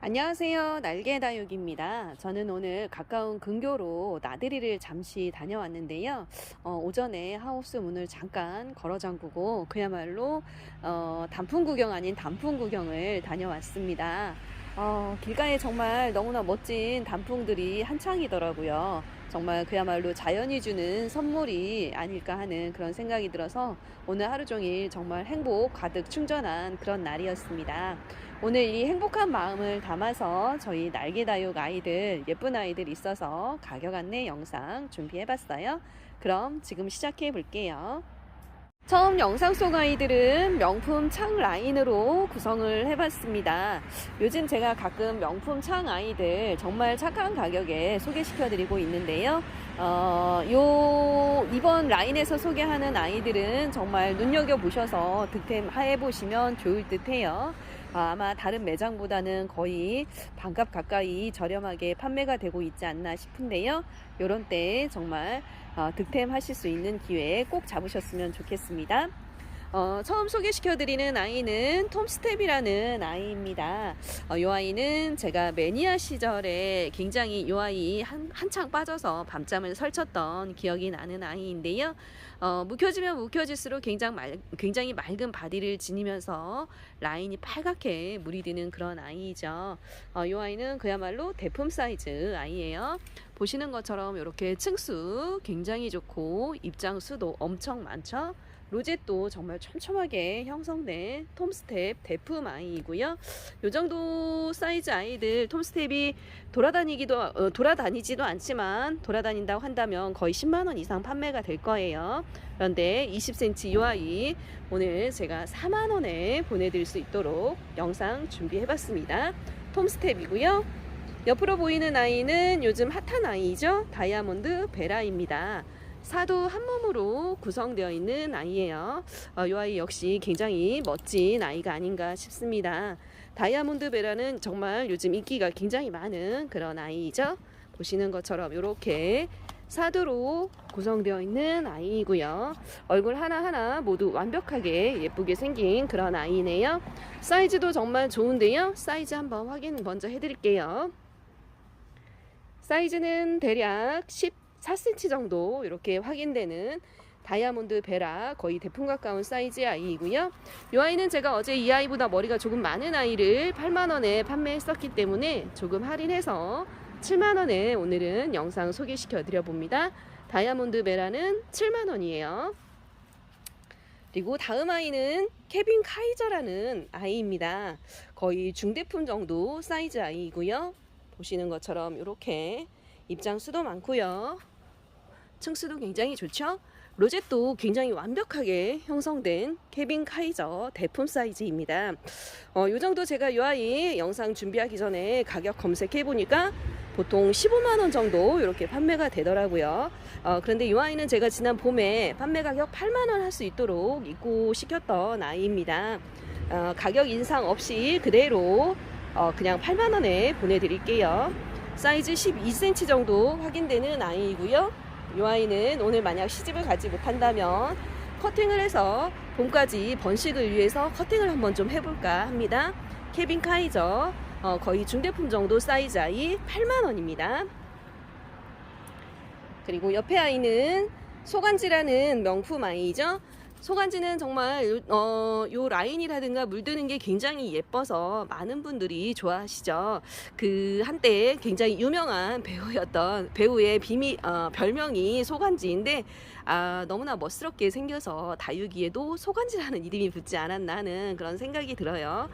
안녕하세요. 날개다육입니다. 저는 오늘 가까운 근교로 나들이를 잠시 다녀왔는데요. 오전에 하우스 문을 잠깐 걸어 잠그고 그야말로 단풍 구경 아닌 단풍 구경을 다녀왔습니다. 길가에 정말 너무나 멋진 단풍들이 한창이더라고요. 정말 그야말로 자연이 주는 선물이 아닐까 하는 그런 생각이 들어서 오늘 하루 종일 정말 행복 가득 충전한 그런 날이었습니다. 오늘 이 행복한 마음을 담아서 저희 날개다육 아이들, 예쁜 아이들 있어서 가격 안내 영상 준비해봤어요. 그럼 지금 시작해 볼게요. 처음 영상 속 아이들은 명품 창 라인으로 구성을 해봤습니다. 요즘 제가 가끔 명품 창 아이들 정말 착한 가격에 소개시켜 드리고 있는데요. 이번 라인에서 소개하는 아이들은 정말 눈여겨보셔서 득템해 보시면 좋을 듯 해요. 아마 다른 매장보다는 거의 반값 가까이 저렴하게 판매가 되고 있지 않나 싶은데요. 요런 때 정말 득템하실 수 있는 기회 꼭 잡으셨으면 좋겠습니다. 처음 소개시켜드리는 아이는 톰스텝이라는 아이입니다. 이 아이는 제가 매니아 시절에 굉장히 이 아이 한창 빠져서 밤잠을 설쳤던 기억이 나는 아이인데요. 묵혀지면 묵혀질수록 굉장히 맑은 바디를 지니면서 라인이 빨갛게 물이 드는 그런 아이죠. 이 아이는 그야말로 대품 사이즈 아이예요. 보시는 것처럼 이렇게 층수 굉장히 좋고 입장수도 엄청 많죠. 로zet도 정말 촘촘하게 형성된 톰스텝 대품 아이이고요. 이 정도 사이즈 아이들 톰스텝이 돌아다니지도 않지만 돌아다닌다고 한다면 거의 10만원 이상 판매가 될 거예요. 그런데 20cm 이 아이 오늘 제가 4만원에 보내드릴 수 있도록 영상 준비해봤습니다. 톰스텝이고요. 옆으로 보이는 아이는 요즘 핫한 아이죠. 다이아몬드 베라입니다. 사도 한 몸으로 구성되어 있는 아이예요. 이 아이 역시 굉장히 멋진 아이가 아닌가 싶습니다. 다이아몬드 베라는 정말 요즘 인기가 굉장히 많은 그런 아이죠. 보시는 것처럼 이렇게 사도로 구성되어 있는 아이이고요. 얼굴 하나하나 모두 완벽하게 예쁘게 생긴 그런 아이네요. 사이즈도 정말 좋은데요. 사이즈 한번 확인 먼저 해드릴게요. 사이즈는 대략 14cm 정도 이렇게 확인되는 다이아몬드 베라 거의 대품 가까운 사이즈의 아이이고요. 이 아이는 제가 어제 이 아이보다 머리가 조금 많은 아이를 8만원에 판매했었기 때문에 조금 할인해서 7만원에 오늘은 영상 소개시켜 드려 봅니다. 다이아몬드 베라는 7만원이에요. 그리고 다음 아이는 케빈 카이저라는 아이입니다. 거의 중대품 정도 사이즈 아이이고요. 보시는 것처럼 이렇게 입장수도 많고요. 층수도 굉장히 좋죠. 로zet도 굉장히 완벽하게 형성된 케빈 카이저 대품 사이즈입니다. 요 정도 제가 이 아이 영상 준비하기 전에 가격 검색해 보니까 보통 15만원 정도 이렇게 판매가 되더라고요. 그런데 이 아이는 제가 지난 봄에 판매 가격 8만원 할 수 있도록 입고시켰던 아이입니다. 가격 인상 없이 그대로 그냥 8만원에 보내드릴게요. 사이즈 12cm 정도 확인되는 아이이고요. 이 아이는 오늘 만약 시집을 가지 못한다면 커팅을 해서 봄까지 번식을 위해서 커팅을 한번 좀 해볼까 합니다. 케빈 카이저 거의 중대품 정도 사이즈 아이 8만원입니다. 그리고 옆에 아이는 소간지라는 명품 아이죠. 소간지는 정말 요 라인이라든가 물드는 게 굉장히 예뻐서 많은 분들이 좋아하시죠. 그 한때 굉장히 유명한 배우였던 배우의 별명이 소간지인데 너무나 멋스럽게 생겨서 다육이에도 소간지라는 이름이 붙지 않았나 하는 그런 생각이 들어요.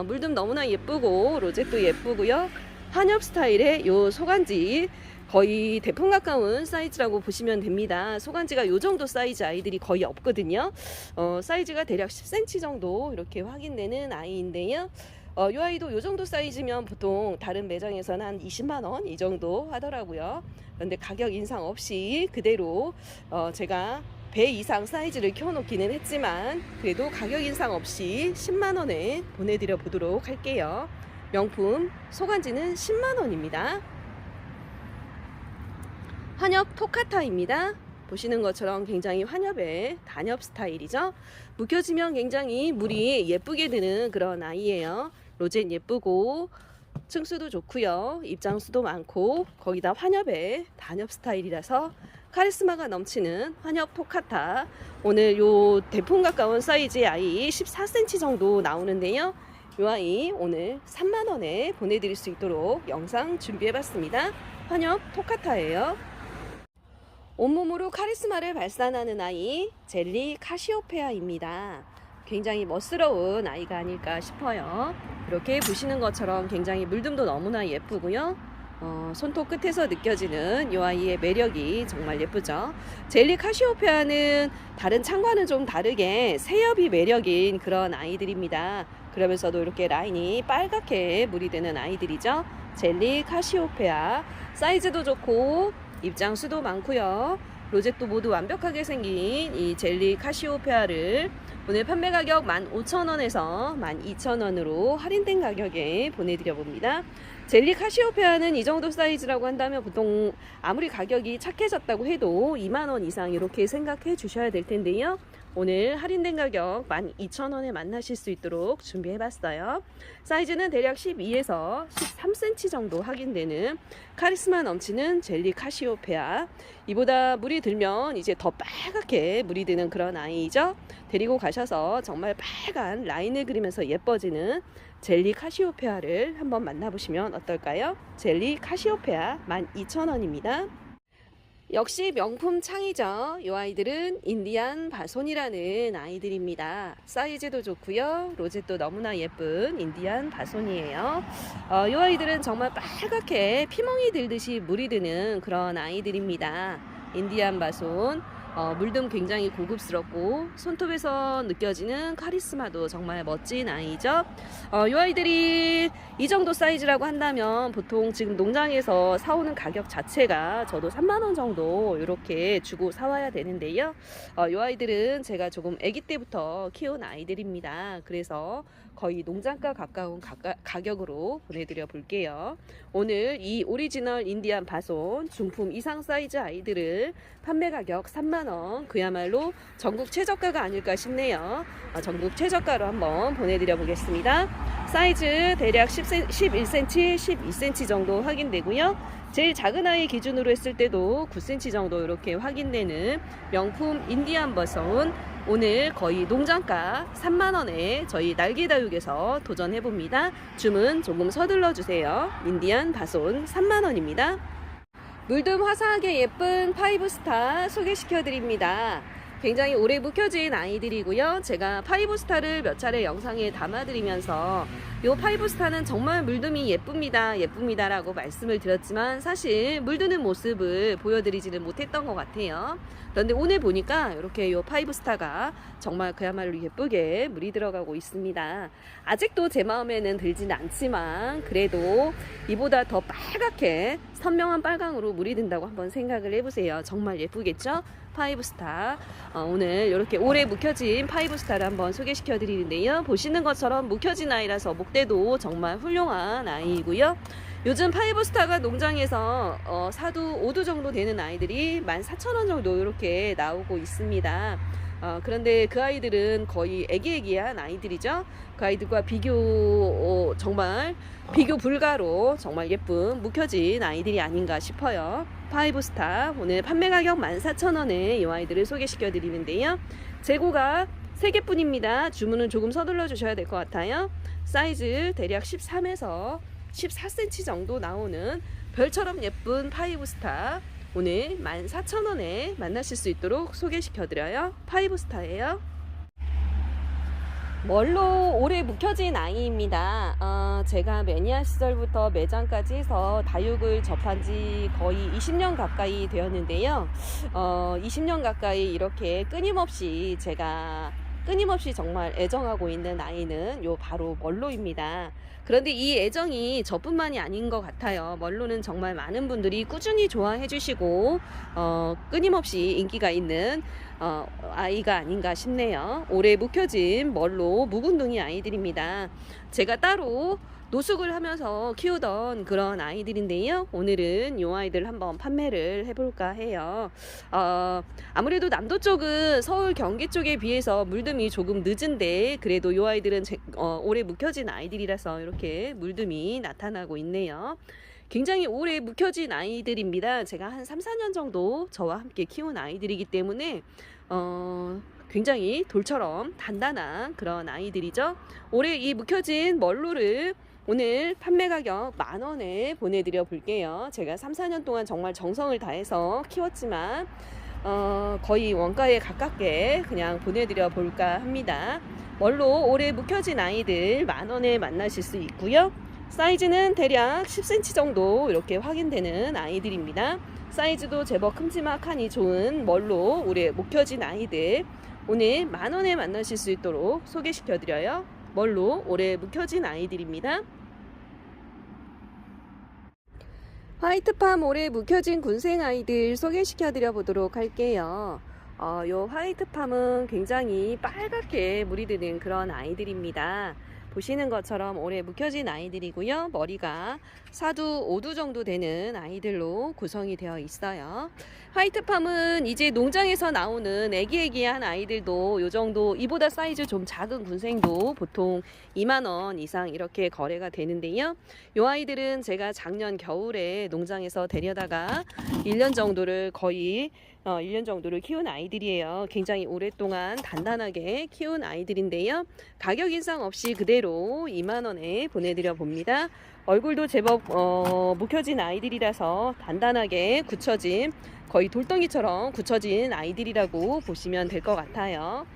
물듬 너무나 예쁘고 로zet도 예쁘고요. 한엽 스타일의 요 소간지 거의 대품 가까운 사이즈라고 보시면 됩니다. 소간지가 요 정도 사이즈 아이들이 거의 없거든요. 사이즈가 대략 10cm 정도 이렇게 확인되는 아이인데요. 이 아이도 요 정도 사이즈면 보통 다른 매장에서는 한 20만원 이 정도 하더라고요. 그런데 가격 인상 없이 그대로 제가 배 이상 사이즈를 키워놓기는 했지만 그래도 가격 인상 없이 10만원에 보내드려 보도록 할게요. 명품 소간지는 10만원입니다. 환엽 토카타입니다. 보시는 것처럼 굉장히 환엽의 단엽 스타일이죠. 묵혀지면 굉장히 물이 예쁘게 드는 그런 아이예요. 로제 예쁘고 층수도 좋고요. 입장수도 많고 거기다 환엽의 단엽 스타일이라서 카리스마가 넘치는 환엽 토카타. 오늘 요 대풍 가까운 사이즈의 아이 14cm 정도 나오는데요. 요 아이 오늘 3만원에 보내드릴 수 있도록 영상 준비해봤습니다. 환엽 토카타예요. 온몸으로 카리스마를 발산하는 아이 젤리 카시오페아입니다. 굉장히 멋스러운 아이가 아닐까 싶어요. 이렇게 보시는 것처럼 굉장히 물듬도 너무나 예쁘고요. 손톱 끝에서 느껴지는 이 아이의 매력이 정말 예쁘죠. 젤리 카시오페아는 다른 창과는 좀 다르게 새엽이 매력인 그런 아이들입니다. 그러면서도 이렇게 라인이 빨갛게 물이 드는 아이들이죠. 젤리 카시오페아 사이즈도 좋고 입장수도 많고요. 로zet도 모두 완벽하게 생긴 이 젤리 카시오페아를 오늘 판매 가격 15,000원에서 12,000원으로 할인된 가격에 보내드려 봅니다. 젤리 카시오페아는 이 정도 사이즈라고 한다면 보통 아무리 가격이 착해졌다고 해도 2만원 이상 이렇게 생각해 주셔야 될 텐데요. 오늘 할인된 가격 12,000원에 만나실 수 있도록 준비해봤어요. 사이즈는 대략 12에서 13cm 정도 확인되는 카리스마 넘치는 젤리 카시오페아. 이보다 물이 들면 이제 더 빨갛게 물이 드는 그런 아이죠. 데리고 가셔서 정말 빨간 라인을 그리면서 예뻐지는 젤리 카시오페아를 한번 만나보시면 어떨까요? 젤리 카시오페아 12,000원입니다. 역시 명품 창이죠. 이 아이들은 인디안 바손이라는 아이들입니다. 사이즈도 좋고요. 로zet도 너무나 예쁜 인디안 바손이에요. 이 아이들은 정말 빨갛게 피멍이 들듯이 물이 드는 그런 아이들입니다. 인디안 바손. 물듬 굉장히 고급스럽고 손톱에서 느껴지는 카리스마도 정말 멋진 아이죠. 이 아이들이 이 정도 사이즈라고 한다면 보통 지금 농장에서 사오는 가격 자체가 저도 3만원 정도 이렇게 주고 사와야 되는데요. 이 아이들은 제가 조금 아기 때부터 키운 아이들입니다. 그래서 거의 농장가 가까운 가격으로 보내드려 볼게요. 오늘 이 오리지널 인디안 바손 중품 이상 사이즈 아이들을 판매 가격 3만원, 그야말로 전국 최저가가 아닐까 싶네요. 전국 최저가로 한번 보내드려 보겠습니다. 사이즈 대략 11cm, 12cm 정도 확인되고요. 제일 작은 아이 기준으로 했을 때도 9cm 정도 이렇게 확인되는 명품 인디안 바손, 오늘 거의 농장가 3만원에 저희 날개다육에서 도전해봅니다. 주문 조금 서둘러 주세요. 인디안 바손 3만원입니다. 물듬 화사하게 예쁜 파이브스타 소개시켜드립니다. 굉장히 오래 묵혀진 아이들이고요. 제가 파이브스타를 몇 차례 영상에 담아드리면서 이 파이브스타는 정말 물듬이 예쁩니다 라고 말씀을 드렸지만 사실 물드는 모습을 보여드리지는 못했던 것 같아요. 그런데 오늘 보니까 이렇게 이 파이브스타가 정말 그야말로 예쁘게 물이 들어가고 있습니다. 아직도 제 마음에는 들진 않지만 그래도 이보다 더 빨갛게 선명한 빨강으로 물이 든다고 한번 생각을 해보세요. 정말 예쁘겠죠? 파이브스타. 오늘 이렇게 오래 묵혀진 파이브스타를 한번 소개시켜 드리는데요. 보시는 것처럼 묵혀진 아이라서 목대도 정말 훌륭한 아이이고요. 요즘 파이브스타가 농장에서 4두, 5두 정도 되는 아이들이 14,000원 정도 이렇게 나오고 있습니다. 그런데 그 아이들은 거의 애기애기한 아이들이죠. 그 아이들과 정말 비교 불가로 정말 예쁜 묵혀진 아이들이 아닌가 싶어요. 파이브스타 오늘 판매 가격 14,000원에 이 아이들을 소개시켜 드리는데요. 재고가 3개뿐입니다. 주문은 조금 서둘러 주셔야 될 것 같아요. 사이즈 대략 13에서 14cm 정도 나오는 별처럼 예쁜 파이브스타 오늘 14,000원에 만나실 수 있도록 소개시켜 드려요. 파이브스타예요. 멀로 오래 묵혀진 아이입니다. 제가 매니아 시절부터 매장까지 해서 다육을 접한 지 거의 20년 가까이 되었는데요. 20년 가까이 이렇게 끊임없이 정말 애정하고 있는 아이는 바로 멀로입니다. 그런데 이 애정이 저뿐만이 아닌 것 같아요. 멀로는 정말 많은 분들이 꾸준히 좋아해 주시고 끊임없이 인기가 있는 아이가 아닌가 싶네요. 오래 묵혀진 멀로 묵은둥이 아이들입니다. 제가 따로 노숙을 하면서 키우던 그런 아이들인데요. 오늘은 이 아이들 한번 판매를 해볼까 해요. 아무래도 남도 쪽은 서울 경기 쪽에 비해서 물듬이 조금 늦은데 그래도 이 아이들은 오래 묵혀진 아이들이라서 이렇게 물듬이 나타나고 있네요. 굉장히 오래 묵혀진 아이들입니다. 제가 한 3, 4년 정도 저와 함께 키운 아이들이기 때문에 굉장히 돌처럼 단단한 그런 아이들이죠. 올해 이 묵혀진 멀로를 오늘 판매 가격 10,000원에 보내드려 볼게요. 제가 3, 4년 동안 정말 정성을 다해서 키웠지만 거의 원가에 가깝게 그냥 보내드려 볼까 합니다. 멀로 올해 묵혀진 아이들 10,000원에 만나실 수 있고요. 사이즈는 대략 10cm 정도 이렇게 확인되는 아이들입니다. 사이즈도 제법 큼지막하니 좋은 멀로 올해 묵혀진 아이들 오늘 10,000원에 만나실 수 있도록 소개시켜 드려요. 멀로 올해 묵혀진 아이들입니다. 화이트팜 올해 묵혀진 군생 아이들 소개시켜 드려 보도록 할게요. 요 화이트팜은 굉장히 빨갛게 물이 드는 그런 아이들입니다. 보시는 것처럼 올해 묵혀진 아이들이고요. 머리가 4두, 5두 정도 되는 아이들로 구성이 되어 있어요. 화이트팜은 이제 농장에서 나오는 애기애기한 아이들도 요 정도, 이보다 사이즈 좀 작은 군생도 보통 20,000원 이상 이렇게 거래가 되는데요. 요 아이들은 제가 작년 겨울에 농장에서 데려다가 1년 정도를 거의 1년 정도를 키운 아이들이에요. 굉장히 오랫동안 단단하게 키운 아이들인데요. 가격 인상 없이 그대로 20,000원에 보내드려 봅니다. 얼굴도 제법 묵혀진 아이들이라서 단단하게 굳혀진, 거의 돌덩이처럼 굳혀진 아이들이라고 보시면 될 것 같아요.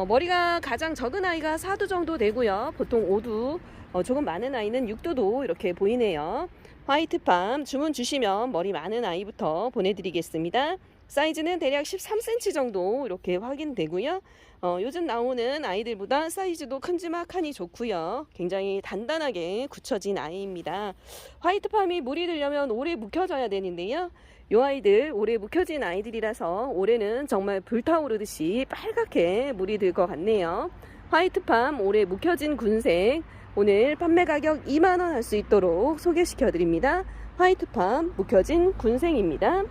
머리가 가장 적은 아이가 4두 정도 되고요. 보통 5두, 조금 많은 아이는 6두도 이렇게 보이네요. 화이트팜 주문 주시면 머리 많은 아이부터 보내드리겠습니다. 사이즈는 대략 13cm 정도 이렇게 확인되고요. 요즘 나오는 아이들보다 사이즈도 큼지막하니 좋고요. 굉장히 단단하게 굳혀진 아이입니다. 화이트팜이 물이 들려면 오래 묵혀져야 되는데요. 이 아이들 오래 묵혀진 아이들이라서 올해는 정말 불타오르듯이 빨갛게 물이 들 것 같네요. 화이트팜 오래 묵혀진 군생 오늘 판매 가격 20,000원 할 수 있도록 소개시켜 드립니다. 화이트팜 묵혀진 군생입니다.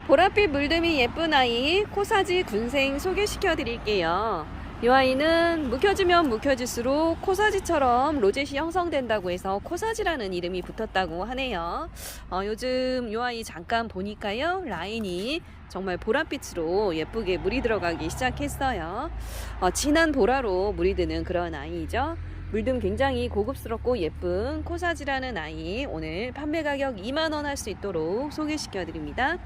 보랏빛 물듬이 예쁜 아이 코사지 군생 소개시켜 드릴게요. 이 아이는 묵혀지면 묵혀질수록 코사지처럼 로zet이 형성된다고 해서 코사지라는 이름이 붙었다고 하네요. 요즘 이 아이 잠깐 보니까요, 라인이 정말 보랏빛으로 예쁘게 물이 들어가기 시작했어요. 진한 보라로 물이 드는 그런 아이죠. 물듬 굉장히 고급스럽고 예쁜 코사지라는 아이 오늘 판매 가격 20,000원 할 수 있도록 소개시켜 드립니다.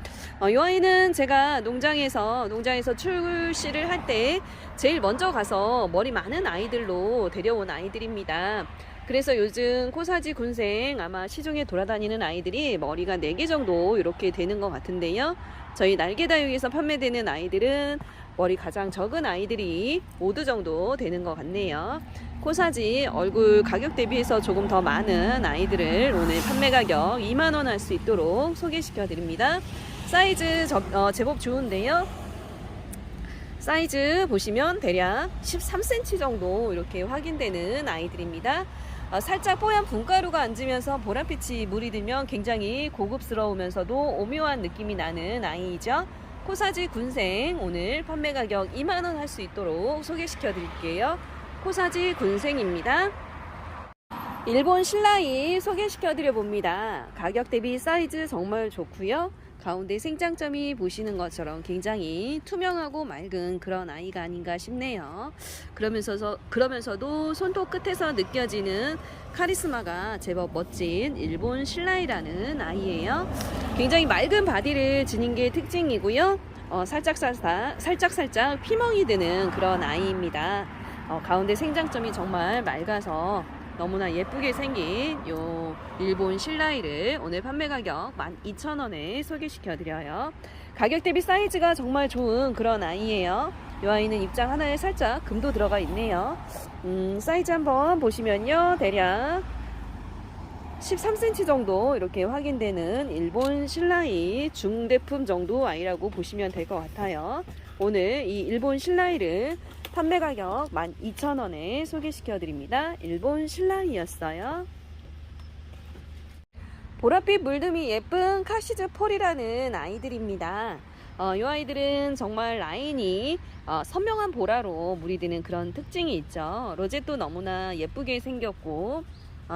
이 아이는 제가 농장에서 출시를 할 때 제일 먼저 가서 머리 많은 아이들로 데려온 아이들입니다. 그래서 요즘 코사지 군생 아마 시중에 돌아다니는 아이들이 머리가 4개 정도 이렇게 되는 것 같은데요. 저희 날개다육에서 판매되는 아이들은 머리 가장 적은 아이들이 5두 정도 되는 것 같네요. 코사지 얼굴 가격 대비해서 조금 더 많은 아이들을 오늘 판매 가격 20,000원 할 수 있도록 소개시켜 드립니다. 사이즈 제법 좋은데요. 사이즈 보시면 대략 13cm 정도 이렇게 확인되는 아이들입니다. 살짝 뽀얀 분가루가 앉으면서 보랏빛이 물이 들면 굉장히 고급스러우면서도 오묘한 느낌이 나는 아이이죠. 코사지 군생 오늘 판매 가격 20,000원 할 수 있도록 소개시켜 드릴게요. 코사지 군생입니다. 일본 신라이 소개시켜 드려 봅니다. 가격 대비 사이즈 정말 좋고요. 가운데 생장점이 보시는 것처럼 굉장히 투명하고 맑은 그런 아이가 아닌가 싶네요. 그러면서도 손톱 끝에서 느껴지는 카리스마가 제법 멋진 일본 신라이라는 아이예요. 굉장히 맑은 바디를 지닌 게 특징이고요. 살짝 피멍이 드는 그런 아이입니다. 가운데 생장점이 정말 맑아서 너무나 예쁘게 생긴 요 일본 신라이를 오늘 판매 가격 12,000원에 소개시켜 드려요. 가격 대비 사이즈가 정말 좋은 그런 아이예요. 이 아이는 입장 하나에 살짝 금도 들어가 있네요. 사이즈 한번 보시면요, 대략 13cm 정도 이렇게 확인되는 일본 신라이 중대품 정도 아이라고 보시면 될 것 같아요. 오늘 이 일본 신라이를 판매 가격 12,000원에 소개시켜 드립니다. 일본 신라이였어요. 보랏빛 물듬이 예쁜 카시즈 폴이라는 아이들입니다. 이 아이들은 정말 라인이 선명한 보라로 물이 드는 그런 특징이 있죠. 로zet도 너무나 예쁘게 생겼고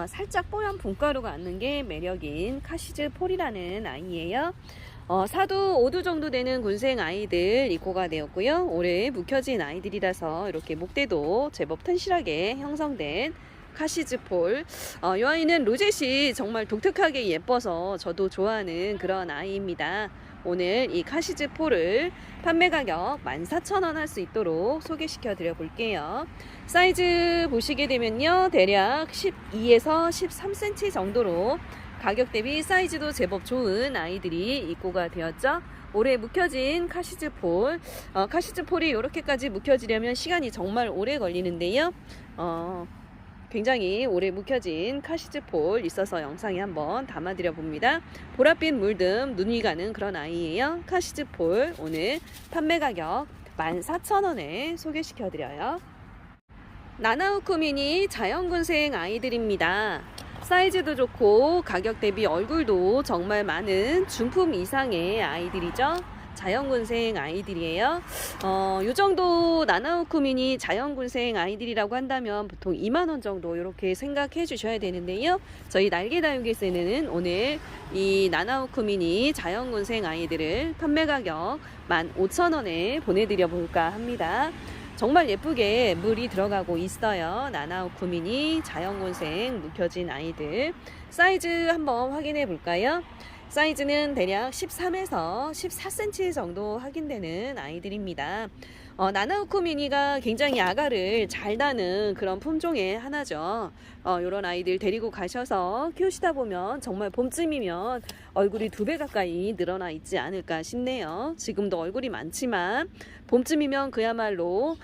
살짝 뽀얀 분가루가 앉는 게 매력인 카시즈 폴이라는 아이예요. 4두, 5두 정도 되는 군생 아이들 입고가 되었고요. 올해 묵혀진 아이들이라서 이렇게 목대도 제법 튼실하게 형성된 카시즈 폴. 이 아이는 로zet이 정말 독특하게 예뻐서 저도 좋아하는 그런 아이입니다. 오늘 이 카시즈 폴을 판매 가격 14,000원 할 수 있도록 소개시켜 드려 볼게요. 사이즈 보시게 되면요, 대략 12에서 13cm 정도로 가격 대비 사이즈도 제법 좋은 아이들이 입고가 되었죠. 올해 묵혀진 카시즈 폴. 카시즈 폴이 이렇게까지 묵혀지려면 시간이 정말 오래 걸리는데요. 굉장히 오래 묵혀진 카시즈 폴 있어서 영상에 한번 담아드려 봅니다. 보랏빛 물듬 눈이 가는 그런 아이예요. 카시즈 폴 오늘 판매 가격 14,000원에 소개시켜 드려요. 나나우쿠미니 자연군생 아이들입니다. 사이즈도 좋고 가격 대비 얼굴도 정말 많은 중품 이상의 아이들이죠. 자연군생 아이들이에요. 요 정도 나나우쿠미니 자연군생 아이들이라고 한다면 보통 2만원 정도 이렇게 생각해 주셔야 되는데요. 저희 날개다육에서는 오늘 이 나나우쿠미니 자연군생 아이들을 판매 가격 15,000원에 보내드려 볼까 합니다. 정말 예쁘게 물이 들어가고 있어요. 나나우쿠미니 자연군생 묵혀진 아이들. 사이즈 한번 확인해 볼까요? 사이즈는 대략 13에서 14cm 정도 확인되는 아이들입니다. 나나우쿠미니가 굉장히 아가를 잘 다는 그런 품종의 하나죠. 이런 아이들 데리고 가셔서 키우시다 보면 정말 봄쯤이면 얼굴이 2배 가까이 늘어나 있지 않을까 싶네요. 지금도 얼굴이 많지만 봄쯤이면 그야말로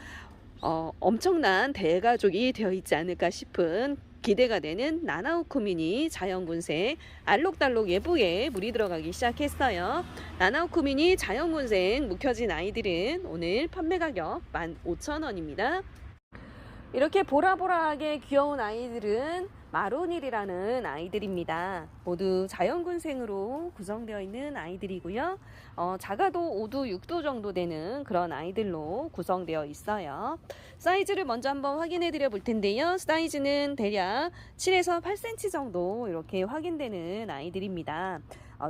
엄청난 대가족이 되어 있지 않을까 싶은 기대가 되는 나나우쿠미니 자연군생. 알록달록 예쁘게 물이 들어가기 시작했어요. 나나우쿠미니 자연군생 묵혀진 아이들은 오늘 판매 가격 15,000원입니다. 이렇게 보라보라하게 귀여운 아이들은 마로닐이라는 아이들입니다. 모두 자연군생으로 구성되어 있는 아이들이고요. 작아도 5두, 6두 정도 되는 그런 아이들로 구성되어 있어요. 사이즈를 먼저 한번 확인해 드려 볼 텐데요. 사이즈는 대략 7에서 8cm 정도 이렇게 확인되는 아이들입니다.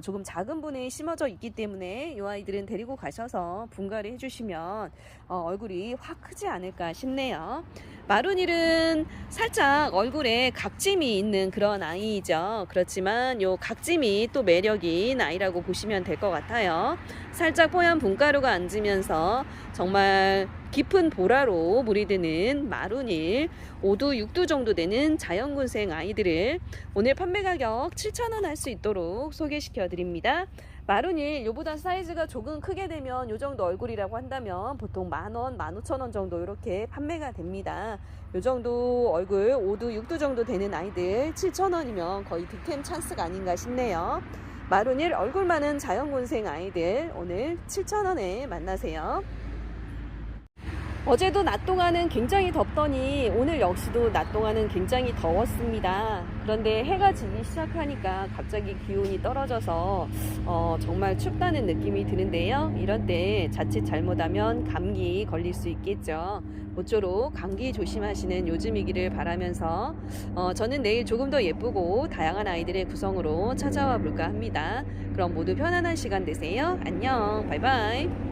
조금 작은 분에 심어져 있기 때문에 이 아이들은 데리고 가셔서 분갈이 해주시면 얼굴이 확 크지 않을까 싶네요. 마루닐은 살짝 얼굴에 각짐이 있는 그런 아이이죠. 그렇지만 요 각짐이 또 매력인 아이라고 보시면 될 것 같아요. 살짝 뽀얀 분가루가 앉으면서 정말 깊은 보라로 물이 드는 마루닐 5두 6두 정도 되는 자연군생 아이들을 오늘 판매 가격 7,000원 할 수 있도록 소개시켜 드립니다. 마루닐 요보다 사이즈가 조금 크게 되면 요 정도 얼굴이라고 한다면 보통 10,000원, 15,000원 정도 이렇게 판매가 됩니다. 요 정도 얼굴 5두 6두 정도 되는 아이들 7,000원이면 거의 득템 찬스가 아닌가 싶네요. 마루닐 얼굴 많은 자연군생 아이들 오늘 7,000원에 만나세요. 어제도 낮 동안은 굉장히 덥더니 오늘 역시도 낮 동안은 굉장히 더웠습니다. 그런데 해가 지기 시작하니까 갑자기 기온이 떨어져서 정말 춥다는 느낌이 드는데요. 이런 때 자칫 잘못하면 감기 걸릴 수 있겠죠. 모쪼록 감기 조심하시는 요즘이기를 바라면서 저는 내일 조금 더 예쁘고 다양한 아이들의 구성으로 찾아와 볼까 합니다. 그럼 모두 편안한 시간 되세요. 안녕, 바이바이.